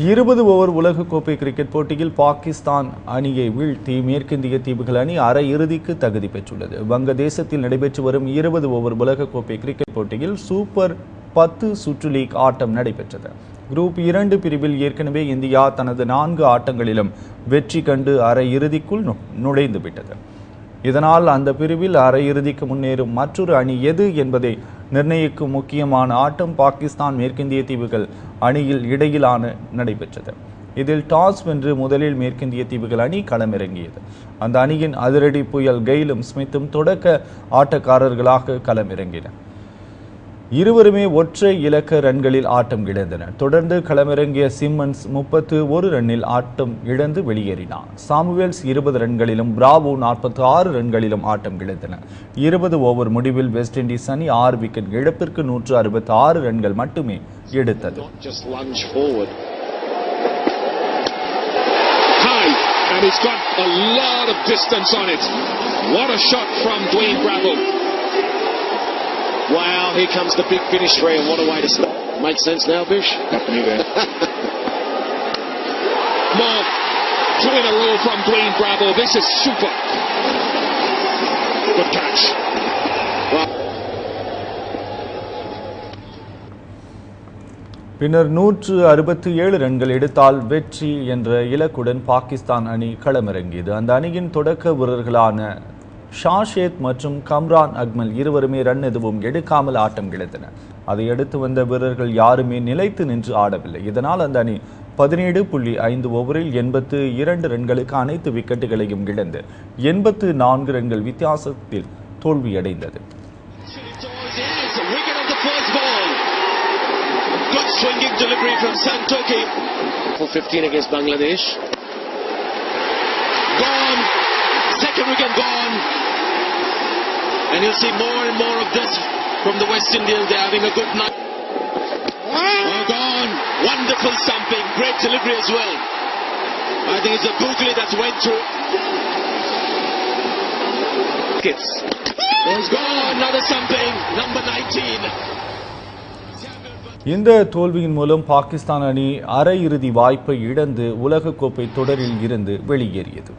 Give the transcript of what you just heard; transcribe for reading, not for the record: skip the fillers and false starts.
20 over உலகக்கோப்பை cricket போட்டியில் பாகிஸ்தான் அணியை வீழ்த்தி மேற்கிந்திய தீவுகள் அணி அரையிறுதிக்கு தகுதி பெற்றுள்ளது. வங்கதேசத்தில் நடைபெற்று வரும் 20 ஓவர் உலகக்கோப்பை கிரிக்கெட் போட்டியில் சூப்பர் 10 சுற்று லீக் ஆட்டம் நடைபெற்றது. குரூப் 2 பிரிவில் ஏற்கனவே இந்தியா தனது 4 ஆட்டங்களிலும் வெற்றி கண்டு அரையிறுதிக்குள் நுழைந்துவிட்டது. இதனால் அந்த பிரிவில் அரையிறுதிக்கு முன்னேறும் மற்றொரு அணி எது என்பதை நிர்ணயிக்கும் முக்கியமான ஆட்டம் பாகிஸ்தான் மேற்கிந்திய தீவுகள் அணியில் இடையிலான நடைபெற்றது. இதில் டாஸ் வென்று முதலில் மேற்கிந்திய தீவுகள் அணி களமிறங்கியது. அந்த அணியின் அதிரடி புயல் கெயிலும் ஸ்மித்தும் தொடக்க ஆட்டக்காரர்களாக களமிறங்கினர். இருவருமே ஒற்றை இலக்க ரன்களில் ஆட்டம் இழந்தனர். தொடர்ந்து களமிறங்கிய சிம்மன்ஸ் 31 ரன்னில் ஆட்டம் இழந்து வெளியேறினார். சாமுவேல்ஸ் 20 ரன்களிலும் பிராவோ 46 ரன்களிலும் ஆட்டம் இழந்தனர். 20 ஓவர் முடிவில் வெஸ்ட் இண்டீஸ் அணி 6 விக்கெட் இழப்பிற்கு 166 ரன்கள் மட்டுமே எடுத்தது. Wow, here comes the big finish three, and what a way to start. Makes sense now, Bish? Happening there. More, 2 in a row from Dwayne Bravo. This is super. Good catch. Wow. பின்னர் 167 ரன்கள் எடுத்தால் வெற்றி என்ற இலக்குடன் பாகிஸ்தான் அணி களமிறங்கியது. அந்த அணியின் தொடக்க வீரர்களான ஷாஷேத் மற்றும் கம்ரான் அக்மல் இருவருமே ரன் எதுவும் எடுக்காமல் ஆட்டம் இழந்தனர். அதை அடுத்து வந்த வீரர்கள் யாருமே நிலைத்து நின்று ஆடவில்லை. இதனால் அந்த அணி 17.5 ஓவரில் 82 ரன்களுக்கு அனைத்து விக்கெட்டுகளையும் இழந்து 84 ரன்கள் வித்தியாசத்தில் தோல்வியடைந்தது. Second wicket gone, and you'll see more and more of this from the West Indians. They're having a good night. Oh, gone. Wonderful stumping, great delivery as well. I think it's a googly that's went through. It's gone. Another stumping, number 19. இந்த தோல்வியின் மூலம் பாகிஸ்தான் அணி அரையிறுதி வாய்ப்பை இழந்து உலகக்கோப்பை தொடரில் இருந்து வெளியேறியது.